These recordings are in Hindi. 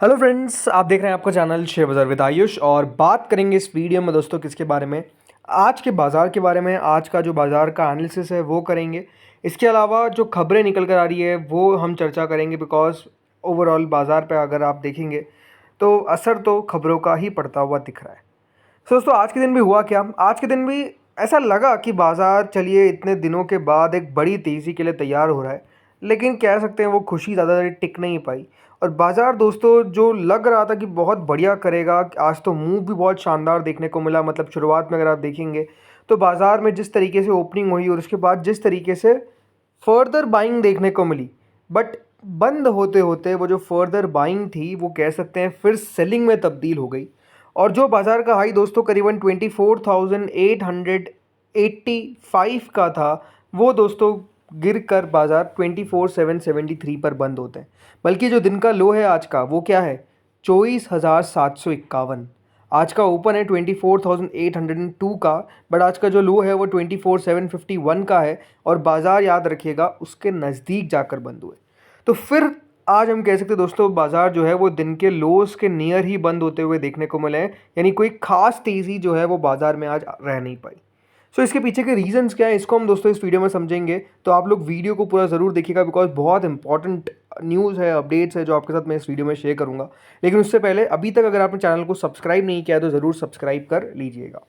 हेलो फ्रेंड्स, आप देख रहे हैं आपका चैनल शेयर बाज़ार विद आयुष। और बात करेंगे इस वीडियो में दोस्तों किसके बारे में, आज के बाज़ार के बारे में। आज का जो बाज़ार का एनालिसिस है वो करेंगे। इसके अलावा जो खबरें निकल कर आ रही है वो हम चर्चा करेंगे, बिकॉज ओवरऑल बाज़ार पे अगर आप देखेंगे तो असर तो खबरों का ही पड़ता हुआ दिख रहा है। सो दोस्तों, आज के दिन भी हुआ क्या, आज के दिन भी ऐसा लगा कि बाज़ार चलिए इतने दिनों के बाद एक बड़ी तेज़ी के लिए तैयार हो रहा है, लेकिन कह सकते हैं वो खुशी ज़्यादा देर टिक नहीं पाई। और बाज़ार दोस्तों जो लग रहा था कि बहुत बढ़िया करेगा, आज तो मूव भी बहुत शानदार देखने को मिला। मतलब शुरुआत में अगर आप देखेंगे तो बाज़ार में जिस तरीके से ओपनिंग हुई और उसके बाद जिस तरीके से फर्दर बाइंग देखने को मिली, बट बंद होते होते वो जो फर्दर बाइंग थी वो कह सकते हैं फिर सेलिंग में तब्दील हो गई। और जो बाज़ार का हाई दोस्तों करीबन 24,885 का था, वो दोस्तों गिर कर बाज़ार 24,773 पर बंद होते हैं। बल्कि जो दिन का लो है आज का वो क्या है, 24,751। आज का ओपन है 24,802 का, बट आज का जो लो है वो 24,751 का है। और बाज़ार याद रखिएगा उसके नज़दीक जाकर बंद हुए। तो फिर आज हम कह सकते हैं दोस्तों बाज़ार जो है वो दिन के लोस के नियर ही बंद होते हुए देखने को मिले हैं। यानी कोई खास तेज़ी जो है वो बाज़ार में आज रह नहीं पाई। सो इसके पीछे के रीजंस क्या है, इसको हम दोस्तों इस वीडियो में समझेंगे। तो आप लोग वीडियो को पूरा ज़रूर देखिएगा, बिकॉज बहुत इंपॉर्टेंट न्यूज़ है, अपडेट्स है जो आपके साथ मैं इस वीडियो में शेयर करूंगा। लेकिन उससे पहले अभी तक अगर आपने चैनल को सब्सक्राइब नहीं किया है तो ज़रूर सब्सक्राइब कर लीजिएगा।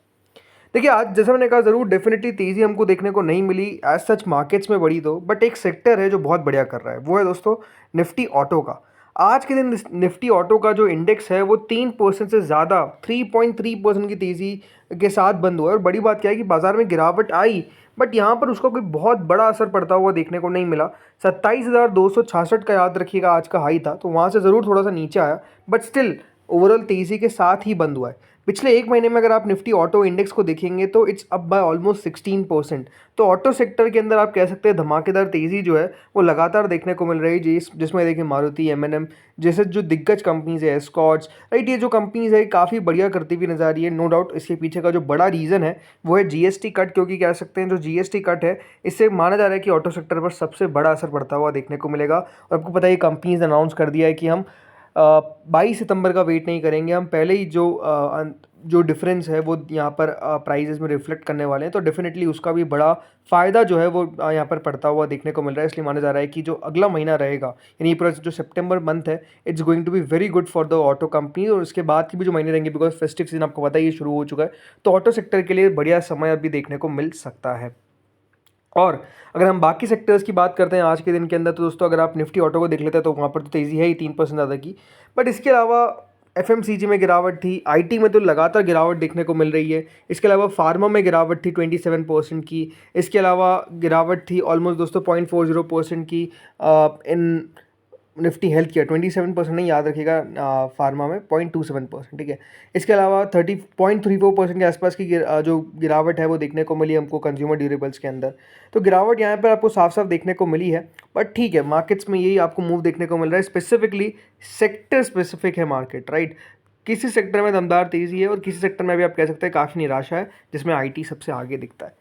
देखिए, आज जैसा मैंने कहा ज़रूर डेफिनेटली तेज़ी हमको देखने को नहीं मिली एज सच मार्केट्स में बड़ी तो, बट एक सेक्टर है जो बहुत बढ़िया कर रहा है, वो है दोस्तों निफ्टी ऑटो का। आज के दिन निफ्टी ऑटो का जो इंडेक्स है वो 3% से ज़्यादा 3.3% की तेज़ी के साथ बंद हुआ है। और बड़ी बात क्या है कि बाज़ार में गिरावट आई, बट यहाँ पर उसका कोई बहुत बड़ा असर पड़ता हुआ देखने को नहीं मिला। 27,266 का याद रखिएगा आज का हाई था, तो वहाँ से ज़रूर थोड़ा सा नीचे आया, बट स्टिल ओवरऑल तेज़ी के साथ ही बंद हुआ है। पिछले एक महीने में अगर आप निफ्टी ऑटो इंडेक्स को देखेंगे तो इट्स अप बाय ऑलमोस्ट 16%। तो ऑटो सेक्टर के अंदर आप कह सकते हैं धमाकेदार तेज़ी जो है वो लगातार देखने को मिल रही है। जिसमें देखिए मारुति, M&M जैसे जो दिग्गज कंपनीज है, स्कॉच, राइट, ये जो कंपनीज है काफ़ी बढ़िया करती हुई नजर आ रही है। नो डाउट इसके पीछे का जो बड़ा रीज़न है वो है जीएसटी कट, क्योंकि कह सकते हैं जो जीएसटी कट है इससे माना जा रहा है कि ऑटो सेक्टर पर सबसे बड़ा असर पड़ता हुआ देखने को मिलेगा। और आपको पता है कंपनीज अनाउंस कर दिया है कि हम 22 सितंबर का वेट नहीं करेंगे, हम पहले ही जो डिफरेंस है वो यहाँ पर प्राइजेस में रिफ्लेक्ट करने वाले हैं। तो डेफिनेटली उसका भी बड़ा फ़ायदा जो है वो यहाँ पर पड़ता हुआ देखने को मिल रहा है। इसलिए माना जा रहा है कि जो अगला महीना रहेगा, यानी पूरा जो सितंबर मंथ है, it's going to be very good for the auto company. और उसके बाद की भी जो महीने रहेंगे, बिकॉज फेस्टिव सीजन आपको पता ही ये शुरू हो चुका है, तो ऑटो सेक्टर के लिए बढ़िया समय अभी देखने को मिल सकता है। और अगर हम बाकी सेक्टर्स की बात करते हैं आज के दिन के अंदर, तो दोस्तों अगर आप निफ्टी ऑटो को देख लेते हैं तो वहाँ पर तो तेज़ी है ही 3% ज़्यादा की। बट इसके अलावा एफएमसीजी में गिरावट थी, आईटी में तो लगातार गिरावट देखने को मिल रही है। इसके अलावा फार्मा में गिरावट थी 27% की। इसके अलावा गिरावट थी ऑलमोस्ट दोस्तों 0.40% की इन निफ्टी हेल्थ केयर। 27% नहीं, याद रखिएगा फार्मा में 0.27%, ठीक है। इसके अलावा 30.34% के आसपास की जो गिरावट है वो देखने को मिली हमको कंज्यूमर ड्यूरेबल्स के अंदर। तो गिरावट यहाँ पर आपको साफ साफ देखने को मिली है। बट ठीक है, मार्केट्स में यही आपको मूव देखने को मिल रहा है। स्पेसिफिकली सेक्टर स्पेसिफिक है मार्केट, राइट। किसी सेक्टर में दमदार तेज़ी है और किसी सेक्टर में भी आप कह सकते हैं काफ़ी निराशा है, जिसमें आईटी सबसे आगे दिखता है।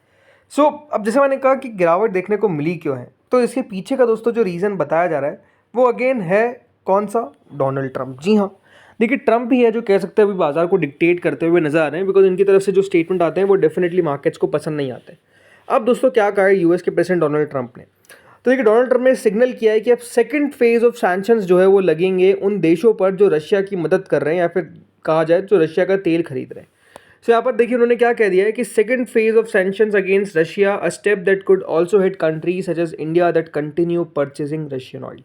सो अब जैसे मैंने कहा कि गिरावट देखने को मिली क्यों है, तो इसके पीछे का दोस्तों जो रीज़न बताया जा रहा है वो अगेन है कौन सा, डोनाल्ड ट्रंप। जी हाँ, देखिए ट्रंप ही है जो कह सकते हैं अभी बाजार को डिक्टेट करते हुए नजर आ रहे हैं, बिकॉज इनकी तरफ से जो स्टेटमेंट आते हैं वो डेफिनेटली मार्केट्स को पसंद नहीं आते। अब दोस्तों क्या कहा है यूएस के प्रेसिडेंट डोनाल्ड ट्रंप ने, तो देखिए डोनाल्ड ट्रंप ने सिग्नल किया है कि अब सेकंड फेज ऑफ सैंक्शंस जो है वो लगेंगे उन देशों पर जो रशिया की मदद कर रहे हैं, या फिर कहा जाए जो रशिया का तेल खरीद रहे हैं। सो यहाँ पर देखिए उन्होंने क्या कह दिया है कि second phase of sanctions against Russia, a step that could also hit countries such as India that continue purchasing Russian oil.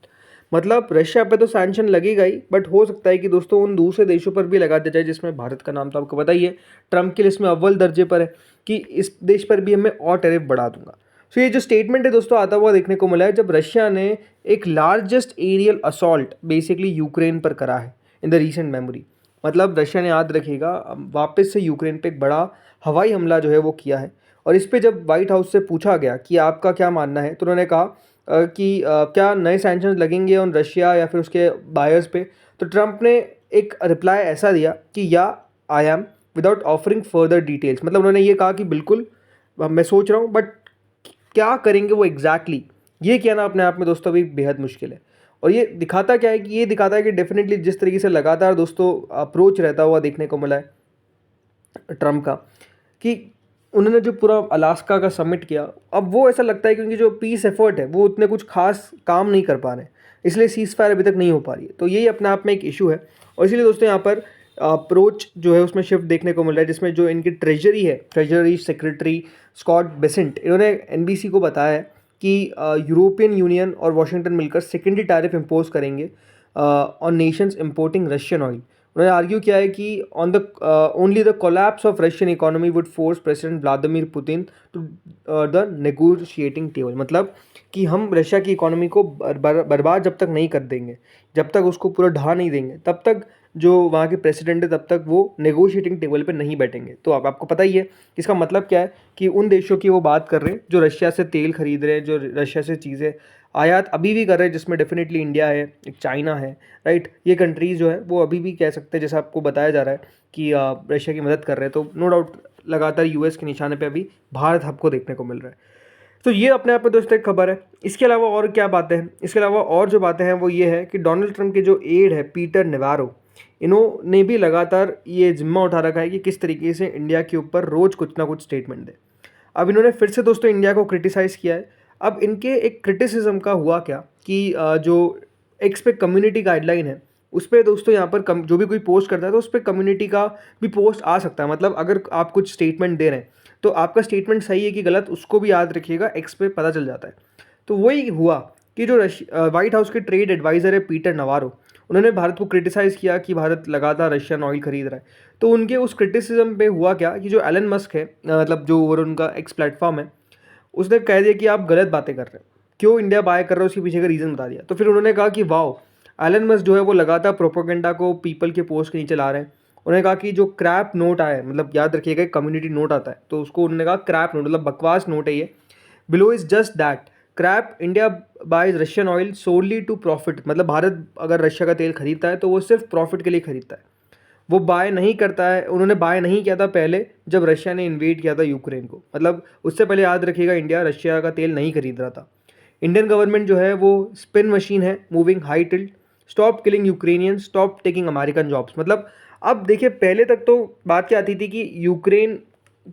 मतलब रशिया पे तो सैंक्शन लगेगा ही, बट हो सकता है कि दोस्तों उन दूसरे देशों पर भी लगा दिया जाए, जिसमें भारत का नाम तो आपको पता ही है ट्रंप की लिस्ट में अव्वल दर्जे पर है कि इस देश पर भी मैं और टैरिफ बढ़ा दूंगा। सो ये जो स्टेटमेंट है दोस्तों आता हुआ देखने को मिला है जब रशिया ने एक largest aerial assault basically Ukraine पर करा है इन द रीसेंट मेमोरी। मतलब रशिया ने, याद रखिएगा, वापस से यूक्रेन पे एक बड़ा हवाई हमला जो है वो किया है। और इस पे जब व्हाइट हाउस से पूछा गया कि आपका क्या मानना है, तो उन्होंने कहा कि क्या नए सैंक्शंस लगेंगे ऑन रशिया या फिर उसके बायर्स पे। तो ट्रंप ने एक रिप्लाई ऐसा दिया कि या I am, without offering further details. मतलब उन्होंने ये कहा कि बिल्कुल मैं सोच रहा हूँ, बट क्या करेंगे वो एग्जैक्टली ये कहना अपने आप में दोस्तों अभी बेहद मुश्किल है। और ये दिखाता क्या है कि ये दिखाता है कि डेफिनेटली जिस तरीके से लगातार दोस्तों अप्रोच रहता हुआ देखने को मिला है ट्रम्प का, कि उन्होंने जो पूरा अलास्का का समिट किया, अब वो ऐसा लगता है कि उनकी जो पीस एफर्ट है वो उतने कुछ खास काम नहीं कर पा रहे, इसलिए सीज फायर अभी तक नहीं हो पा रही है। तो यही अपने आप में एक इशू है, और इसीलिए दोस्तों यहाँ पर अप्रोच जो है उसमें शिफ्ट देखने को मिल रहा है, जिसमें जो इनकी ट्रेजरी है, ट्रेजरी सेक्रेटरी स्कॉट बेसेंट, इन्होंने एनबीसी को बताया है कि यूरोपियन यूनियन और वाशिंगटन मिलकर सेकेंडरी टैरिफ इम्पोज करेंगे on nations importing Russian oil. उन्होंने आर्ग्यू किया है कि on the only the collapse of Russian economy would force President Vladimir Putin to the negotiating table, मतलब कि हम रशिया की इकोनॉमी को बर्बाद जब तक नहीं कर देंगे, जब तक उसको पूरा ढहा नहीं देंगे, तब तक जो वहाँ के प्रेसिडेंट है तब तक वो नेगोशिएटिंग टेबल पे नहीं बैठेंगे। तो अब आपको पता ही है इसका मतलब क्या है, कि उन देशों की वो बात कर रहे हैं जो रशिया से तेल खरीद रहे हैं, जो रशिया से चीज़ें आयात अभी भी कर रहे हैं, जिसमें डेफिनेटली इंडिया है, एक चाइना है, राइट। ये कंट्रीज़ जो है वो अभी भी कह सकते हैं, जैसा आपको बताया जा रहा है कि रशिया की मदद कर रहे हैं। तो नो डाउट लगातार यूएस के निशाने पे अभी भारत आपको देखने को मिल रहा है। तो ये अपने आप में दोस्तों एक खबर है। इसके अलावा और क्या बातें हैं, इसके अलावा और जो बातें हैं वो ये है कि डोनाल्ड ट्रंप के जो एड है पीटर नेवारो, इन्होंने भी लगातार ये जिम्मा उठा रखा है कि किस तरीके से इंडिया के ऊपर रोज़ कुछ ना कुछ स्टेटमेंट दे। अब इन्होंने फिर से दोस्तों इंडिया को क्रिटिसाइज़ किया है। अब इनके एक क्रिटिसिज्म का हुआ क्या कि जो एक्स पे कम्युनिटी गाइडलाइन है उस पर दोस्तों यहाँ पर जो भी कोई पोस्ट करता है तो उस पर कम्युनिटी का भी पोस्ट आ सकता है। मतलब अगर आप कुछ स्टेटमेंट दे रहे हैं तो आपका स्टेटमेंट सही है कि गलत उसको भी याद रखिएगा, एक्स पे पता चल जाता है। तो वही हुआ कि जो व्हाइट हाउस के ट्रेड एडवाइज़र है पीटर नवारो, उन्होंने भारत को क्रिटिसाइज़ किया कि भारत लगातार रशियन ऑयल खरीद रहा है। तो उनके उस क्रिटिसिज्म पे हुआ क्या कि जो एलन मस्क है, मतलब जो और उनका एक्स प्लेटफॉर्म है, उसने कह दिया कि आप गलत बातें कर रहे हैं, क्यों इंडिया बाय कर रहा है उसके पीछे का रीज़न बता दिया। तो फिर उन्होंने कहा कि वाओ, एलन मस्क जो है वो लगातार प्रोपोगेंडा को पीपल के पोस्ट के नीचे ला रहे हैं। उन्होंने कहा कि जो क्रैप नोट आया है, मतलब याद रखिएगा कम्युनिटी नोट आता है, तो उसको उन्होंने कहा क्रैप नोट, मतलब बकवास नोट है ये। Below is just that crap India buys Russian oil solely to profit, मतलब भारत अगर रशिया का तेल खरीदता है तो वो सिर्फ प्रॉफिट के लिए खरीदता है, वो बाय नहीं करता है। उन्होंने बाय नहीं किया था पहले जब रशिया ने इन्वेड किया था यूक्रेन को, मतलब उससे पहले याद रखिएगा इंडिया रशिया का तेल नहीं खरीद रहा था। इंडियन गवर्नमेंट जो है वो स्पिन मशीन है, moving high tilt, stop killing Ukrainian, stop taking American jobs. मतलब अब देखिए पहले तक तो बात क्या आती थी कि यूक्रेन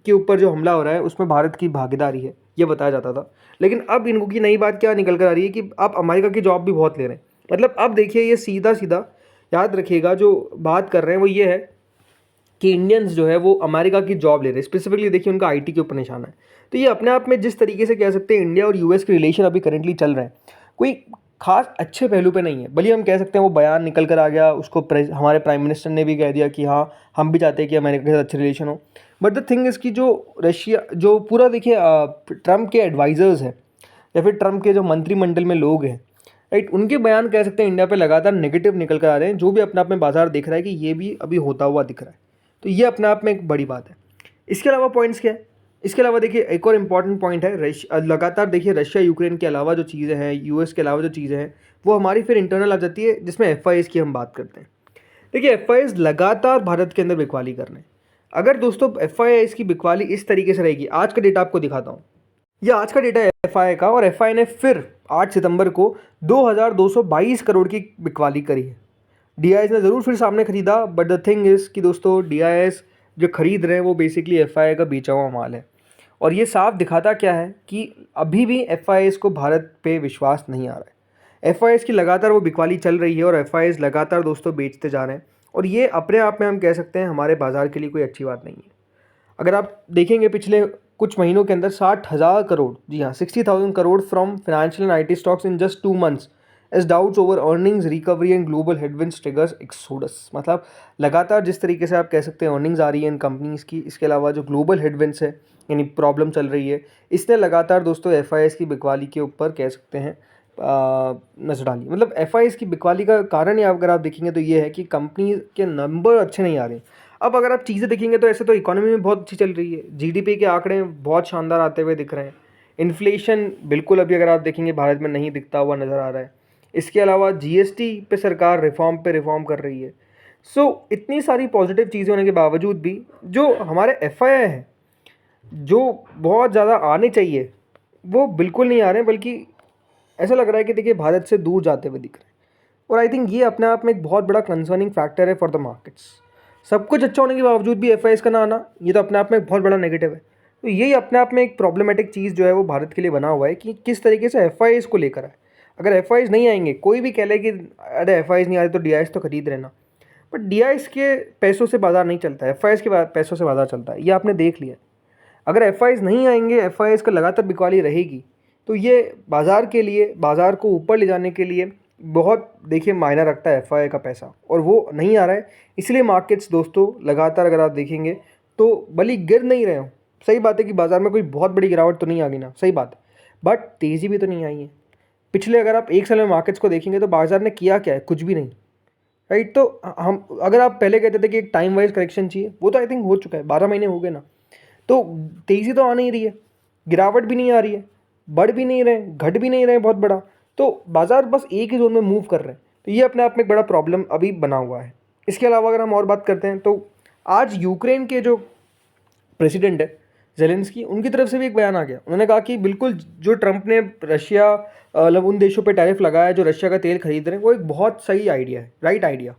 के ऊपर जो हमला हो रहा है उसमें भारत की भागीदारी है, ये बताया जाता था। लेकिन अब इनको की नई बात क्या निकल कर आ रही है कि आप अमेरिका की जॉब भी बहुत ले रहे हैं। मतलब अब देखिए ये सीधा सीधा याद रखिएगा जो बात कर रहे हैं वो ये है कि इंडियंस जो है वो अमेरिका की जॉब ले रहे हैं। स्पेसिफिकली देखिए उनका आईटी के ऊपर निशाना है। तो ये अपने आप में जिस तरीके से कह सकते हैं इंडिया और यूएस के रिलेशन अभी करेंटली चल रहे हैं, कोई खास अच्छे पहलू पे नहीं है। भले हम कह सकते हैं वो बयान निकल कर आ गया, उसको हमारे प्राइम मिनिस्टर ने भी कह दिया कि हाँ हम भी चाहते हैं कि अमेरिका के साथ अच्छे रिलेशन हो। बट द थिंग इज़ कि जो रशिया जो पूरा देखिए ट्रम्प के एडवाइज़र्स हैं या फिर ट्रम्प के जो मंत्रिमंडल में लोग हैं, राइट, उनके बयान कह सकते हैं इंडिया पे लगातार नेगेटिव निकल कर आ रहे हैं, जो भी अपने आप में बाजार दिख रहा है कि ये भी अभी होता हुआ दिख रहा है। तो ये अपने आप में एक बड़ी बात है। इसके अलावा पॉइंट्स क्या है, इसके अलावा देखिए एक और इम्पॉर्टेंट पॉइंट है, लगातार देखिए रशिया यूक्रेन के अलावा जो चीज़ें हैं, यूएस के अलावा जो चीज़ें हैं वो हमारी फिर इंटरनल आ जाती है, जिसमें एफआईएस की हम बात करते हैं। देखिए एफआईएस लगातार भारत के अंदर बिकवाली कर रहे हैं। अगर दोस्तों एफआईएस की बिकवाली इस तरीके से रहेगी, आज का डेटा आपको दिखाता हूँ, यह आज का डेटा है एफआई का, और एफआई ने फिर 8 सितंबर को 2222 करोड़ की बिकवाली करी है। डीआईएस ने ज़रूर फिर सामने खरीदा, बट द थिंग इज़ कि दोस्तों डीआईएस जो खरीद रहे हैं वो बेसिकली एफआई का बेचा हुआ माल है। और ये साफ दिखाता क्या है कि अभी भी एफआईएस को भारत पे विश्वास नहीं आ रहा है। एफआईएस की लगातार वो बिकवाली चल रही है और एफआईएस लगातार दोस्तों बेचते जा रहे हैं, और ये अपने आप में हम कह सकते हैं हमारे बाज़ार के लिए कोई अच्छी बात नहीं है। अगर आप देखेंगे पिछले कुछ महीनों के अंदर 60,000 करोड़, जी हाँ 60,000 crore from financial and IT stocks in just 2 months as doubts over earnings recovery and global headwinds triggers exodus. मतलब लगातार जिस तरीके से आप कह सकते हैं अर्निंग्स आ रही है इन कंपनीज़ की, इसके अलावा जो ग्लोबल हेडविंड्स है यानी प्रॉब्लम चल रही है, इसने लगातार दोस्तों एफआईएस की बिकवाली के ऊपर कह सकते हैं नजर डाली। मतलब एफआईएस की बिकवाली का कारण या अगर आप देखेंगे तो ये है कि कंपनी के नंबर अच्छे नहीं आ रहे। अब अगर आप चीज़ें देखेंगे तो ऐसे तो इकोनॉमी में बहुत अच्छी चल रही है, जीडीपी के आंकड़े बहुत शानदार आते हुए दिख रहे हैं, इन्फ्लेशन बिल्कुल अभी अगर आप देखेंगे भारत में नहीं दिखता हुआ नज़र आ रहा है। इसके अलावा जीएसटी पे सरकार रिफॉर्म कर रही है। सो इतनी सारी पॉजिटिव चीज़ें होने के बावजूद भी जो हमारे एफआईआई है जो बहुत ज़्यादा आने चाहिए वो बिल्कुल नहीं आ रहे हैं, बल्कि ऐसा लग रहा है कि देखिए भारत से दूर जाते हुए दिख रहे हैं। और आई थिंक ये अपने आप में एक बहुत बड़ा कंसर्निंग फैक्टर है फॉर द मार्केट्स। सब कुछ अच्छा होने के बावजूद भी एफआईएस का ना आना, ये तो अपने आप में एक बहुत बड़ा नेगेटिव है। तो यही अपने आप में एक प्रॉब्लमेटिक चीज़ जो है वो भारत के लिए बना हुआ है कि किस तरीके से एफआईएस को लेकर है। अगर एफआईएस नहीं आएंगे, कोई भी कह ले कि अरे एफआईएस नहीं आ रहे तो डीआईएस तो खरीद रहे ना, बट डीआईएस के पैसों से बाजार नहीं चलता है, एफआईएस के पैसों से बाजार चलता है, ये आपने देख लिया। अगर एफआईएस नहीं आएंगे, एफआईएस का लगातार बिकवाली रहेगी, तो ये बाज़ार के लिए, बाज़ार को ऊपर ले जाने के लिए बहुत देखिए मायना रखता है एफआईआई का पैसा, और वो नहीं आ रहा है। इसलिए मार्केट्स दोस्तों लगातार अगर आप देखेंगे तो भले गिर नहीं रहे हो, सही बात है कि बाज़ार में कोई बहुत बड़ी गिरावट तो नहीं आ गई ना, सही बात है, बट तेज़ी भी तो नहीं आई है। पिछले अगर आप एक साल में मार्केट्स को देखेंगे तो बाज़ार ने किया क्या है, कुछ भी नहीं, राइट। तो हम, अगर आप पहले कहते थे कि एक टाइम वाइज करेक्शन चाहिए, वो तो आई थिंक हो चुका है, 12 महीने हो गए ना। तो तेज़ी तो आ नहीं रही है, गिरावट भी नहीं आ रही है, बढ़ भी नहीं रहे, घट भी नहीं रहे बहुत बड़ा, तो बाज़ार बस एक ही जोन में मूव कर रहे हैं। तो ये अपने आप में एक बड़ा प्रॉब्लम अभी बना हुआ है। इसके अलावा अगर हम और बात करते हैं तो आज यूक्रेन के जो प्रेसिडेंट है जेलेंस्की, उनकी तरफ से भी एक बयान आ गया। उन्होंने कहा कि बिल्कुल जो ट्रंप ने रशिया मतलब उन देशों पे टैरिफ लगाया जो रशिया का तेल खरीद रहे हैं, वो एक बहुत सही आइडिया है, राइट आइडिया।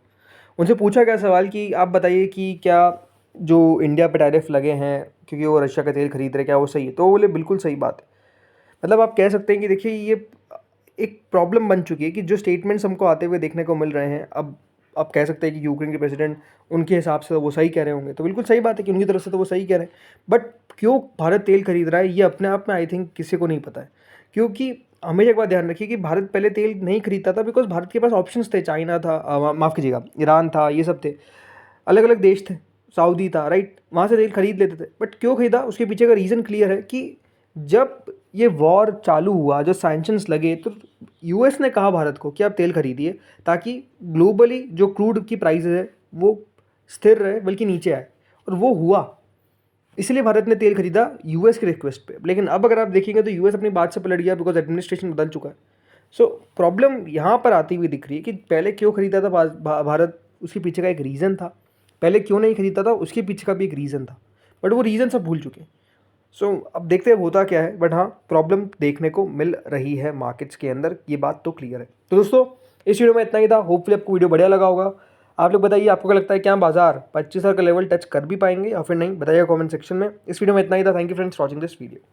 उनसे पूछा गया सवाल कि आप बताइए कि क्या जो इंडिया पे टैरिफ लगे हैं क्योंकि वो रशिया का तेल खरीद रहे, क्या वो सही है? तो वो बोले बिल्कुल सही बात है। मतलब आप कह सकते हैं कि देखिए ये एक प्रॉब्लम बन चुकी है कि जो स्टेटमेंट्स हमको आते हुए देखने को मिल रहे हैं, अब आप कह सकते हैं कि यूक्रेन के प्रेसिडेंट उनके हिसाब से तो वो सही कह रहे होंगे, तो बिल्कुल सही बात है कि उनकी तरफ से तो वो सही कह रहे हैं। बट क्यों भारत तेल खरीद रहा है, ये अपने आप में आई थिंक किसी को नहीं पता है। क्योंकि हमेशा एक बात ध्यान रखिए कि भारत पहले तेल नहीं खरीदता था बिकॉज भारत के पास ऑप्शंस थे, चाइना था, माफ़ कीजिएगा, ईरान था, ये सब थे, अलग अलग देश थे, सऊदी था, राइट, वहाँ से तेल खरीद लेते थे। बट क्यों खरीदा, उसके पीछे का रीज़न क्लियर है कि जब ये वॉर चालू हुआ, जो सैंक्शंस लगे, तो यूएस ने कहा भारत को कि आप तेल खरीदिए ताकि ग्लोबली जो क्रूड की प्राइसेस है वो स्थिर रहे, बल्कि नीचे आए, और वो हुआ। इसलिए भारत ने तेल खरीदा यूएस की रिक्वेस्ट पे। लेकिन अब अगर आप देखेंगे तो यूएस अपनी बात से पलट गया बिकॉज एडमिनिस्ट्रेशन बदल चुका है। सो प्रॉब्लम यहाँ पर आती हुई दिख रही है कि पहले क्यों खरीदा था भारत, उसके पीछे का एक रीज़न था, पहले क्यों नहीं खरीदता था उसके पीछे का भी एक रीज़न था, बट वो रीज़न सब भूल चुके हैं। सो अब देखते हैं होता क्या है, बट हाँ प्रॉब्लम देखने को मिल रही है मार्केट्स के अंदर, ये बात तो क्लियर है। तो दोस्तों इस वीडियो में इतना ही था, होपफुली आपको वीडियो बढ़िया लगा होगा। आप लोग बताइए आपको क्या लगता है, क्या बाजार 25,000 का लेवल टच कर भी पाएंगे या फिर नहीं, बताइएगा कमेंट सेक्शन में। इस वीडियो में इतना ही था, thank you friends watching this video.